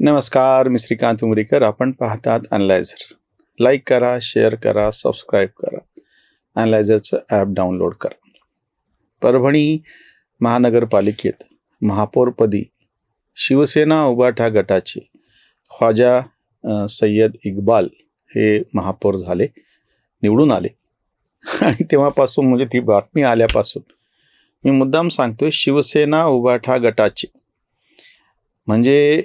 नमस्कार, मी श्रीकांत उमरीकर. आपण पाहतात अॅनालायझर. लाईक करा, शेअर करा, सबस्क्राईब करा. अॅनालायझरचं ॲप डाउनलोड करा. परभणी महानगरपालिकेत महापौरपदी शिवसेना उभाटा गटाचे ख्वाजा सय्यद इक्बाल हे महापौर झाले, निवडून आले. आणि तेव्हापासून म्हणजे ती बातमी आल्यापासून मी मुद्दाम सांगतोय, शिवसेना उभाटा गटाचे म्हणजे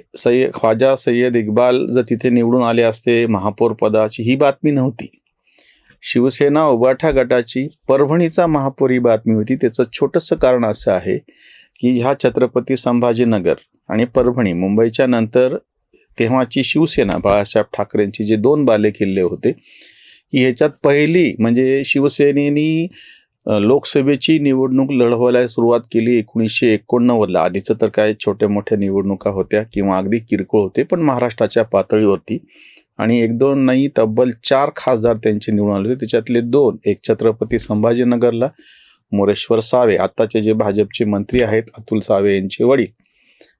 ख्वाजा सय्यद इक्बाल जर तिथे निवडून आले असते महापौर पदाची, ही बातमी नव्हती. शिवसेना उभाटा गटाची परभणीचा महापौर ही बातमी होती. त्याचं छोटंसं कारण असं आहे की ह्या छत्रपती संभाजीनगर आणि परभणी मुंबईच्या नंतर तेव्हाची शिवसेना बाळासाहेब ठाकरेंची जे दोन बालेकिल्ले होते, की ह्याच्यात पहिली म्हणजे शिवसेनेनी लोकसभेची निवडणूक लढवायला सुरुवात केली 1989ला. आधीचं तर काय छोट्या मोठ्या निवडणुका होत्या किंवा अगदी किरकोळ होते, पण महाराष्ट्राच्या पातळीवरती. आणि एक दोन नाही, तब्बल 4 खासदार त्यांचे निवडून आले होते. त्याच्यातले 2, एक छत्रपती संभाजीनगरला मोरेश्वर सावे, आत्ताचे जे भाजपचे मंत्री आहेत अतुल सावे यांचे वडील,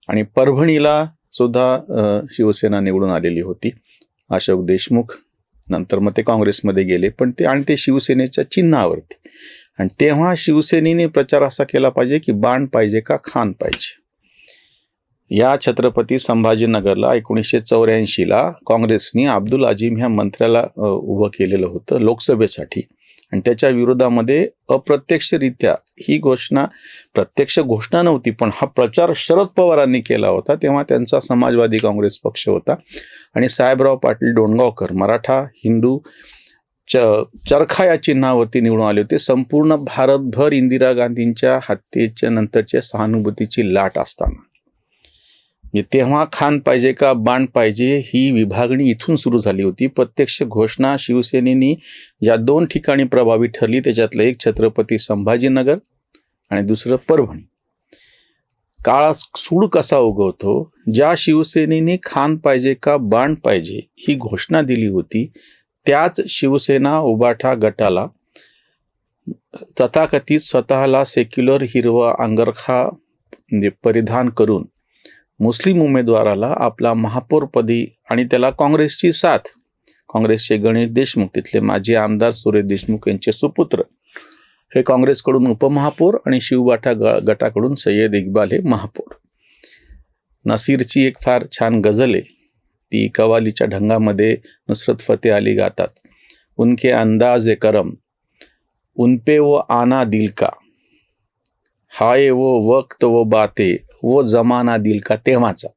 आणि परभणीला सुद्धा शिवसेना निवडून आलेली होती, अशोक देशमुख. नंतर मग ते काँग्रेसमध्ये गेले, पण ते शिवसेनेच्या चिन्हावरती. आणि तेव्हा शिवसेनेने प्रचार असा केला पाहिजे की बाण पाहिजे का खान पाहिजे. या छत्रपती संभाजीनगरला 1984ला काँग्रेसने अब्दुल अजीम ह्या मंत्र्याला उभं केलेलं होतं लोकसभेसाठी. आणि त्याच्या विरोधामध्ये अप्रत्यक्षरित्या ही घोषणा, प्रत्यक्ष घोषणा नव्हती, पण हा प्रचार शरद पवारांनी केला होता. तेव्हा त्यांचा समाजवादी काँग्रेस पक्ष होता आणि साहेबराव पाटील डोणगावकर मराठा हिंदू चरखा या चिन्हावरती निवडून आले होते. संपूर्ण भारतभर इंदिरा गांधींच्या हत्येच्या नंतरच्या सहानुभूतीची लाट असताना तेव्हा खान पाहिजे का बाण पाहिजे ही विभागणी इथून सुरू झाली होती. प्रत्यक्ष घोषणा शिवसेनेनी या 2 ठिकाणी प्रभावी ठरली. त्याच्यातलं एक छत्रपती संभाजीनगर आणि दुसरं परभणी. काळा सूड कसा उगवतो, ज्या शिवसेनेने खान पाहिजे का बाण पाहिजे ही घोषणा दिली होती, त्याच शिवसेना उभाटा गटाला तथाकथित स्वतःला सेक्युलर हिरवा अंगरखा म्हणजे परिधान करून मुस्लिम उमेदवाराला आपला महापौरपदी, आणि त्याला काँग्रेसची साथ, काँग्रेसचे गणेश देशमुख, तिथले माजी आमदार सुरेश देशमुख यांचे सुपुत्र हे काँग्रेसकडून उपमहापौर आणि शिवबाटा गटाकडून सय्यद इक्बाल हे महापौर. नसीरची एक फार छान गझल आहे, ती कवालीच्या ढंगामध्ये नुसरत फतेह अली गातात. उनके अंदाज करम उनपे वो आना दिल का, हाय वो वक्त वो बाते वो जमाना दिल का. तेव्हाचा.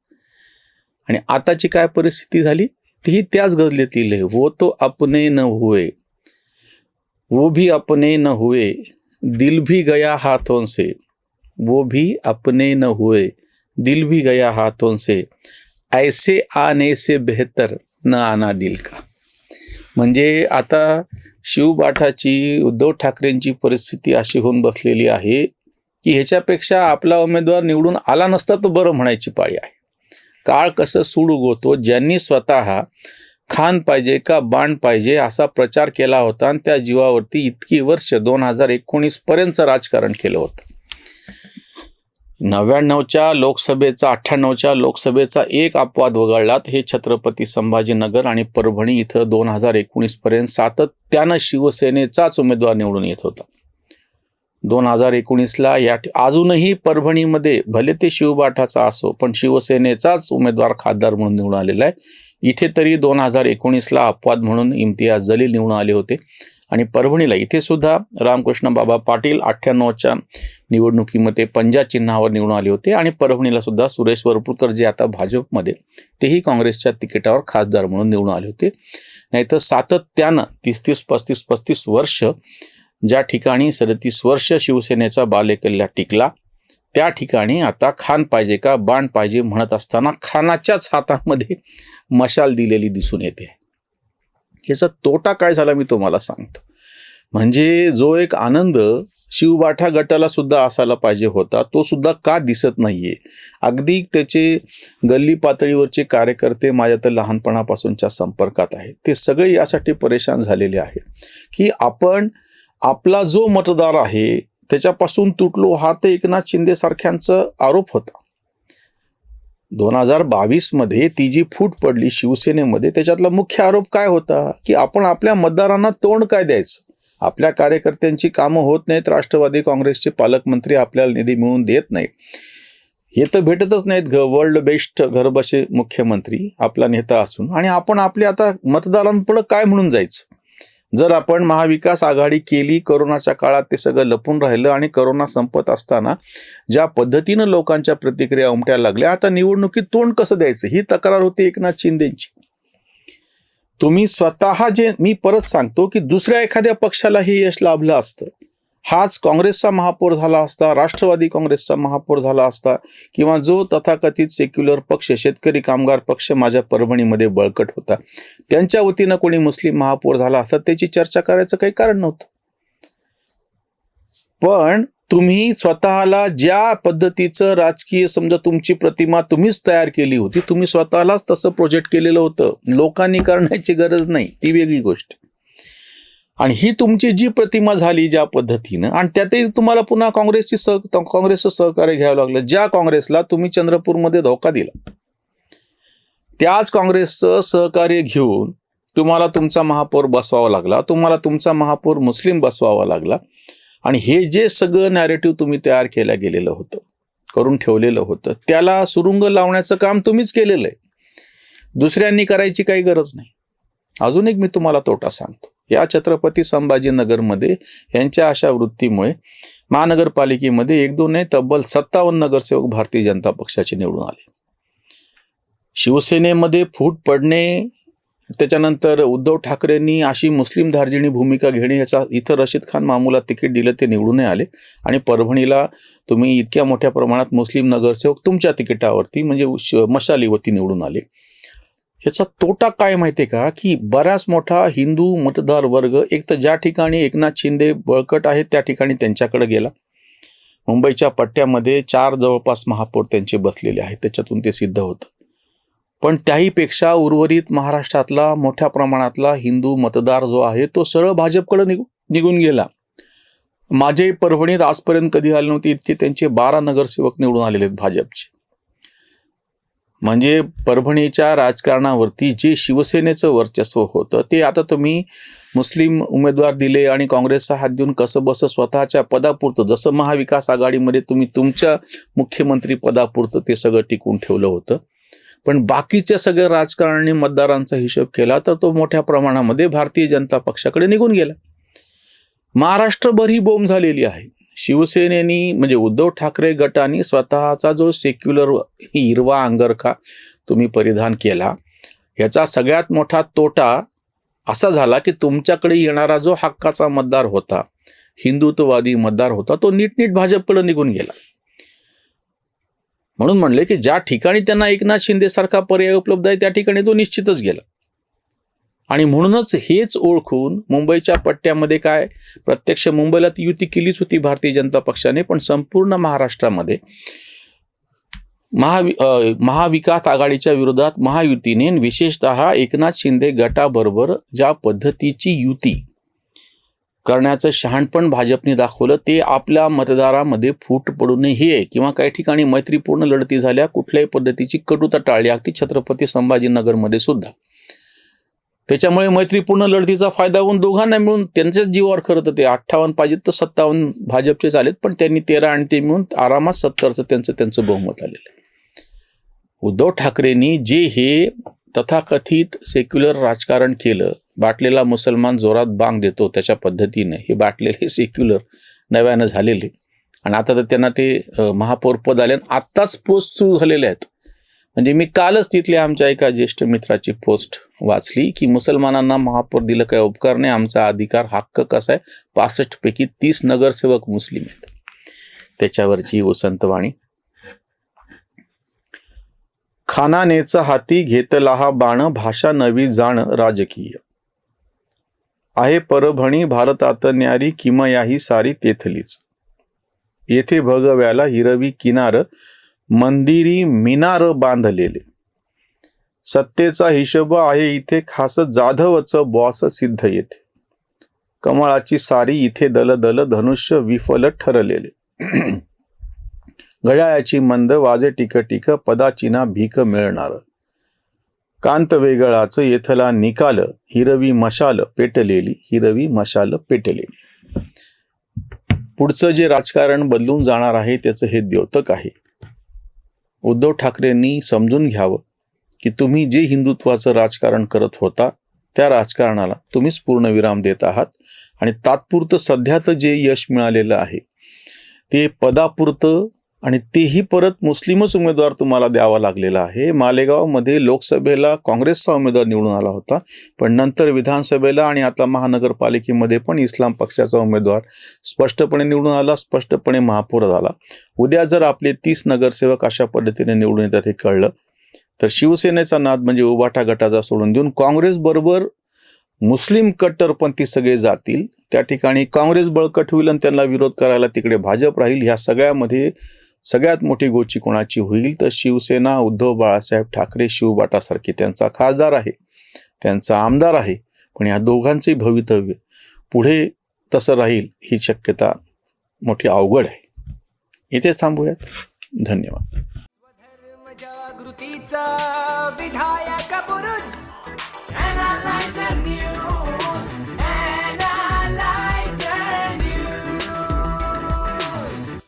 आणि आताची काय परिस्थिती झाली तीही त्याच गझलेतील आहे. वो तो अपने न हुए वो भी अपने न हुए दिल भी गया हाथों से, वो भी अपने न हुए दिल भी गया हाथों से, ऐसे आने से बेहतर न आना दिल का. म्हणजे आता शिवबाठाची, उद्धव ठाकरेंची परिस्थिती अशी होऊन बसलेली आहे की ह्याच्यापेक्षा आपला उमेदवार निवडून आला नसता तर बरं म्हणायची पाळी आहे. काळ कसं सूड उगवतो, ज्यांनी स्वतः खान पाहिजे का बाण पाहिजे असा प्रचार केला होता आणि त्या जीवावरती इतकी वर्ष 2019 पर्यंत राजकारण केलं होतं. 99च्या लोकसभेचा 98च्या लोकसभेचा एक अपवाद वगळलात हे छत्रपती संभाजीनगर आणि परभणी इथं 2019 पर्यंत सातत्यानं शिवसेनेचाच उमेदवार निवडून येत होता. 2019ला अजूनही परभणीमध्ये भले ते शिवबाठाचा असो, पण शिवसेनेचाच उमेदवार खासदार म्हणून निवडून आलेला आहे. इथे तरी 2019ला अपवाद म्हणून इम्तियाज जलील निवडून आले होते. आणि परभणीला इथे सुद्धा रामकृष्ण बाबा पाटील 98च्या निवडणुकीमध्ये पंजा चिन्हावर निवडून आले होते. आणि परभणीला सुद्धा सुरेश वरपुडकर जे आता भाजपमध्ये, तेही काँग्रेसच्या तिकिटावर खासदार म्हणून निवडून आले होते. नाहीतर सातत्यानं 30-35 वर्ष ज्या ठिकाणी 37 वर्ष शिवसेनेचा बालेकिल्ला टिकला, त्या ठिकाणी आता खान पाहिजे का बाण पाहिजे म्हणत असताना खानाच्याच हातामध्ये मशाल दिलेली दिसून येते. याचा तोटा काय झाला मी तुम्हाला सांगतो. म्हणजे जो एक आनंद शिवबाठा गटाला सुद्धा असायला पाहिजे होता, तो सुद्धा का दिसत नाहीये. अगदी त्याचे गल्ली पातळीवरचे कार्यकर्ते माझ्या तर लहानपणापासूनच्या संपर्कात आहेत, ते सगळे यासाठी परेशान झालेले आहे की आपण आपला जो मतदार आहे त्याच्यापासून तुटलो. हा तर एकनाथ शिंदे सारख्यांचा आरोप होता. 2022 मध्ये ती जी फूट पडली शिवसेनेमध्ये, त्याच्यातला मुख्य आरोप काय होता की आपण आपल्या मतदारांना तोंड काय द्यायचं, आपल्या कार्यकर्त्यांची कामं होत नाहीत, राष्ट्रवादी काँग्रेसचे पालकमंत्री आपल्याला निधी मिळवून देत नाहीत, हे तर भेटतच नाहीत वर्ल्ड बेस्ट घरबसे मुख्यमंत्री आपला नेता असून, आणि आपण आपले आता मतदारांपुढे काय म्हणून जायचं. जर आपण महाविकास आघाडी केली, कोरोनाच्या काळात ते सगळं लपून राहिलं आणि कोरोना संपत असताना ज्या पद्धतीनं लोकांच्या प्रतिक्रिया उमट्याला लागल्या, आता निवडणुकीत तोंड कसं द्यायचं ही तक्रार होती एकनाथ शिंदेची. तुम्ही स्वतः जे, मी परत सांगतो की दुसऱ्या एखाद्या पक्षाला हे यश लाभलं असतं, हाच काँग्रेसचा महापौर झाला असता, राष्ट्रवादी काँग्रेसचा महापौर झाला असता, किंवा जो तथाकथित सेक्युलर पक्ष, शेतकरी कामगार पक्ष माझ्या परभणीमध्ये बळकट होता, त्यांच्या वतीनं कोणी मुस्लिम महापौर झाला असता, त्याची चर्चा करायचं काही कारण नव्हतं. पण तुम्ही स्वतःला ज्या पद्धतीचं राजकीय, समजा तुमची प्रतिमा तुम्हीच तयार केली होती, तुम्ही स्वतःलाच तसं प्रोजेक्ट केलेलं होतं, लोकांनी करण्याची गरज नाही, ती वेगळी गोष्ट. आणि ही तुमची जी प्रतिमा झाली ज्या पद्धतीनं, आणि त्यातही तुम्हाला पुन्हा काँग्रेसचं सहकार्य घ्यावं लागलं. ज्या काँग्रेसला तुम्ही चंद्रपूरमध्ये धोका दिला, त्याच काँग्रेसचं सहकार्य घेऊन तुम्हाला तुमचा महापौर बसवावा लागला, तुम्हाला तुमचा महापौर मुस्लिम बसवावा लागला. आणि हे जे सगळं नॅरेटिव्ह तुम्ही तयार केलं गेलेलं होतं, करून ठेवलेलं होतं, त्याला सुरुंग लावण्याचं काम तुम्हीच केलेलं आहे, दुसऱ्यांनी करायची काही गरज नाही. अजून एक मी तुम्हाला तोटा सांगतो. या छत्रपती संभाजीनगरमध्ये यांच्या अशा वृत्तीमुळे महानगरपालिकेमध्ये 1-2 नाही, तब्बल 57 नगरसेवक भारतीय जनता पक्षाचे निवडून आले. शिवसेनेमध्ये फूट पडणे, त्याच्यानंतर उद्धव ठाकरेंनी अशी मुस्लिम धार्जिणी भूमिका घेणे, याचा इथं रशीद खान मामूला तिकीट दिलं, ते निवडून आले. आणि परभणीला तुम्ही इतक्या मोठ्या प्रमाणात मुस्लिम नगरसेवक तुमच्या तिकिटावरती, म्हणजे मशालीवरती निवडून आले. ह्याचा तोटा काय माहिती आहे का, की बराच मोठा हिंदू मतदार वर्ग एक तर ज्या ठिकाणी एकनाथ शिंदे बळकट आहेत त्या ठिकाणी त्यांच्याकडे गेला. मुंबईच्या पट्ट्यामध्ये 4 जवळपास महापौर त्यांचे बसलेले आहेत, त्याच्यातून ते सिद्ध होतं. पण त्याहीपेक्षा उर्वरित महाराष्ट्रातला मोठ्या प्रमाणातला हिंदू मतदार जो आहे तो सरळ भाजपकडे निघून गेला. माझ्याही परभणीत आजपर्यंत कधी आले नव्हते इतके त्यांचे 12 नगरसेवक निवडून आलेले आहेत भाजपचे. म्हणजे परभणीच्या राजकारणावरती जे शिवसेनेचं वर्चस्व होतं ते आता तुम्ही मुस्लिम उमेदवार दिले आणि काँग्रेसचा हात देऊन कसं बस स्वतःच्या पदापुरतं, जसं महाविकास आघाडीमध्ये तुम्ही तुमच्या मुख्यमंत्री पदापुरतं ते सगळं टिकून ठेवलं होतं, पण बाकीच्या सगळ्या राजकारणी मतदारांचा हिशोब केला तर तो मोठ्या प्रमाणामध्ये भारतीय जनता पक्षाकडे निघून गेला. महाराष्ट्रभर ही बोंब झालेली आहे. शिवसेनेनी, म्हणजे उद्धव ठाकरे गटाने स्वतःचा जो सेक्युलर हिरवा अंगरखा तुम्ही परिधान केला, याचा सगळ्यात मोठा तोटा असा झाला की तुमच्याकडे येणारा जो हक्काचा मतदार होता, हिंदुत्ववादी मतदार होता, तो नीटनीट भाजपकडे निघून गेला. म्हणून म्हणले की ज्या ठिकाणी त्यांना एकनाथ शिंदे सारखा पर्याय उपलब्ध आहे त्या ठिकाणी तो निश्चितच गेला. आणि म्हणूनच हेच ओळखून मुंबईच्या पट्ट्यामध्ये काय, प्रत्यक्ष मुंबईला ती युती केलीच होती भारतीय जनता पक्षाने, पण संपूर्ण महाराष्ट्रामध्ये महाविकास आघाडीच्या विरोधात महायुतीने, विशेषतः एकनाथ शिंदे गटाबरोबर ज्या पद्धतीची युती करण्याचं शहाणपण भाजपने दाखवलं, ते आपल्या मतदारामध्ये फूट पडू नये हे, किंवा काही ठिकाणी मैत्रीपूर्ण लढती झाल्या, कुठल्याही पद्धतीची कटुता टाळली, अगदी छत्रपती संभाजीनगरमध्ये सुद्धा. त्याच्यामुळे मैत्रीपूर्ण लढतीचा फायदा होऊन दोघांना मिळून त्यांच्याच जीवावर खरं तर ते 58 पाहिजेत तर 57 भाजपचे आलेत, पण त्यांनी 13 आणि ते मिळून आरामात 70चं त्यांचं बहुमत आलेलं. उद्धव ठाकरेंनी जे हे तथाकथित सेक्युलर राजकारण केलं, बाटलेला मुसलमान जोरात बांग देतो त्याच्या पद्धतीने हे बाटलेले सेक्युलर नव्यानं झालेले, आणि आता तर त्यांना ते महापौर पद आले, आत्ताच पोस्ट सुरू झालेले आहेत. म्हणजे मी कालच तिथल्या आमच्या एका ज्येष्ठ मित्राची पोस्ट वाचली की मुसलमानांना महापौर दिलं काय उपकार नाही, आमचा अधिकार हक्क कसा आहे, 65 पैकी 30 नगरसेवक मुस्लिम आहेत. त्याच्यावरची वसंतवाणी. खानानेचा हाती घेतला हा बाण, भाषा नवी जाण राजकीय आहे परभणी भारतात न्यारी, किमयाही सारी तेथलीच. येथे भगव्याला हिरवी किनार, मंदिरी मिनार बांधलेले. सत्तेचा हिशोब आहे इथे खास, जाधवचं बॉस सिद्ध येथे. कमळाची सारी इथे दल दल, धनुष्य विफल ठरलेले. घड्याळाची मंद वाजे टिक टिक पदाची ना भीक मिळणार. कांत वेगळाच येथला निकाल हिरवी मशाल पेटलेली हिरवी मशाल पेटलेली. पुढचं जे राजकारण बदलून जाणार आहे त्याचं हे द्योतक आहे. उद्धव ठाकरेंनी समजून घ्यावं की तुम्ही जे हिंदुत्वाचं राजकारण करत होता त्या राजकारणाला तुम्हीच पूर्णविराम देत आहात आणि तात्पुरतं सध्याचं जे यश मिळालेलं आहे ते पदापुरतं आणि तेही परत मुस्लिमच उमेदवार तुम्हाला द्यावा लागलेला आहे. मालेगावमध्ये लोकसभेला काँग्रेसचा उमेदवार निवडून आला होता, पण नंतर विधानसभेला आणि आता महानगरपालिकेमध्ये पण इस्लाम पक्षाचा उमेदवार स्पष्टपणे निवडून आला, स्पष्टपणे महापौर झाला. उद्या जर आपले 30 नगरसेवक अशा पद्धतीने निवडून येतात हे कळलं तर शिवसेनेचा नाद म्हणजे उभाटा गटाचा सोडून देऊन काँग्रेस बरोबर मुस्लिम कट्टरपंथी सगळे जातील. त्या ठिकाणी काँग्रेस बळकट होईल आणि त्यांना विरोध करायला तिकडे भाजप राहील. ह्या सगळ्यामध्ये सगळ्यात मोठी गोची कोणाची होईल तर शिवसेना, उद्धव बाळासाहेब ठाकरे, शिवबाटासारखी त्यांचा खासदार आहे, त्यांचा आमदार आहे, पण या दोघांचे भवितव्य पुढे तसं राहील ही शक्यता मोठी अवघड आहे. इथेच थांबूयात. धन्यवाद. जागृतीचा विधायक बुरुज